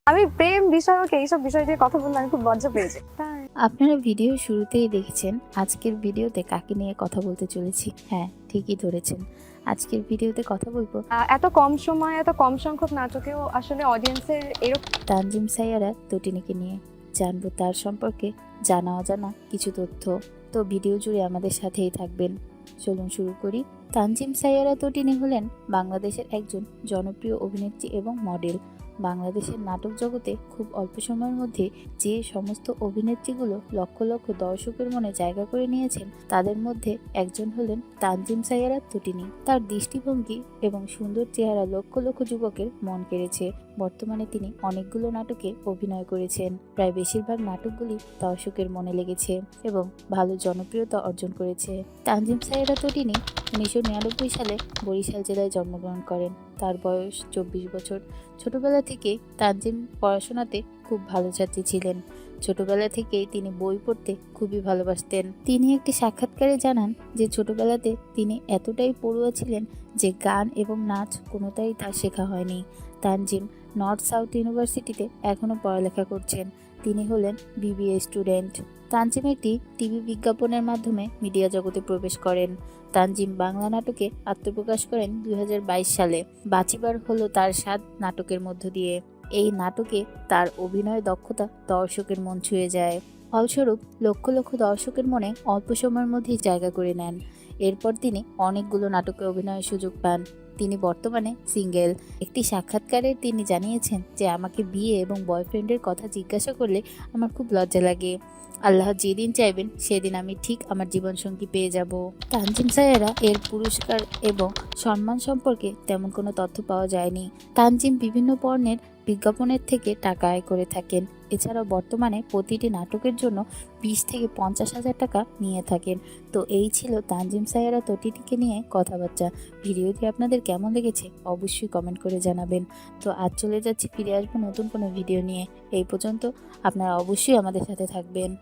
আমি প্রেম বিষয়ক এইসব বিষয় নিয়ে কথা বললে আমি খুব লজ্জা পেয়েছি। আপনারা ভিডিও শুরুতেই দেখেছেন আজকের ভিডিওতে কাকে নিয়ে কথা বলতে চলেছি। হ্যাঁ, ঠিকই ধরেছেন, আজকের ভিডিওতে কথা বলবো এত কম সময় এত কম সংখ্যক নাটকেও আসলে অডিয়েন্সের এরকম তানজিম সাইয়ারা তটিনীকে নিয়ে। জানবো তার সম্পর্কে জানা অজানা কিছু তথ্য। তো ভিডিও জুড়ে আমাদের সাথেই থাকবেন। চলুন শুরু করি। তানজিম সাইয়ারা তটিনী হলেন বাংলাদেশের একজন জনপ্রিয় অভিনেত্রী এবং মডেল। বাংলাদেশের নাটক জগতে খুব অল্প সময়ের মধ্যে যে সমস্ত অভিনেত্রীগুলো লক্ষ লক্ষ দর্শকের মনে জায়গা করে নিয়েছেন তাদের মধ্যে একজন হলেন তানজিম সাইয়ারা তটিনী। তার দৃষ্টিভঙ্গি এবং সুন্দর চেহারা লক্ষ লক্ষ যুবকের মন কেড়েছে। বর্তমানে তিনি অনেকগুলো নাটকে অভিনয় করেছেন। প্রায় বেশিরভাগ নাটকগুলি দর্শকের মনে লেগেছে এবং ভালো জনপ্রিয়তা অর্জন করেছে। তানজিম সাইয়ারা তটিনী 1999 সালে বরিশাল জেলায় জন্মগ্রহণ করেন। তার বয়স 24 বছর। ছোটবেলা থেকেই তানজিম পড়াশোনাতে খুব ভালো ছাত্রী ছিলেন। ছোটবেলা থেকেই তিনি বই পড়তে খুবই ভালোবাসতেন। তিনি একটি সাক্ষাৎকারে জানান যে ছোটবেলাতে তিনি এতটাই পড়ুয়া ছিলেন যে গান এবং নাচ কোনোটাই তার শেখা হয়নি। তানজিম নর্থ সাউথ ইউনিভার্সিটিতে এখনও পড়ালেখা করছেন। তিনি হলেন বিবিএ স্টুডেন্ট। তানজিম একটি টিভি বিজ্ঞাপনের মাধ্যমে মিডিয়া জগতে প্রবেশ করেন। তানজিম বাংলা নাটকে আত্মপ্রকাশ করেন 2022 সালে। বাঁচিবার হলো তার স্বাদ নাটকের মধ্য দিয়ে। এই নাটকে তার অভিনয় দক্ষতা দর্শকের মন ছুঁয়ে যায়। ফলস্বরূপ লক্ষ লক্ষ দর্শকের মনে অল্প সময়ের মধ্যেই জায়গা করে নেন। এরপর তিনি অনেকগুলো নাটকে অভিনয়ের সুযোগ পান। তিনি বর্তমানে সিঙ্গেল। একটি সাক্ষাৎকারে তিনি জানিয়েছেন যে আমাকে বিয়ে এবং বয়ফ্রেন্ডের কথা জিজ্ঞাসা করলে আমার খুব লজ্জা লাগে। আল্লাহ যেদিন চাইবেন সেদিন আমি ঠিক আমার জীবনসঙ্গী পেয়ে যাব। তানজিম সাইয়ারা এর পুরস্কার এবং সম্মান সম্পর্কে তেমন কোনো তথ্য পাওয়া যায়নি। তানজিম বিভিন্ন পণ্যের বিজ্ঞাপনের থেকে টাকা আয় করে থাকেন। এছাড়াও বর্তমানে প্রতিটি নাটকের জন্য 20 থেকে 50,000 টাকা নিয়ে থাকেন। তো এই ছিল তানজিম সাইয়ারা তটিনীকে নিয়ে কথাবার্তা। ভিডিওটি আপনাদের কেমন লেগেছে অবশ্যই কমেন্ট করে জানাবেন। তো আজ চলে যাচ্ছি, ফিরে আসবো নতুন কোনো ভিডিও নিয়ে। এই পর্যন্ত আপনারা অবশ্যই আমাদের সাথে থাকবেন।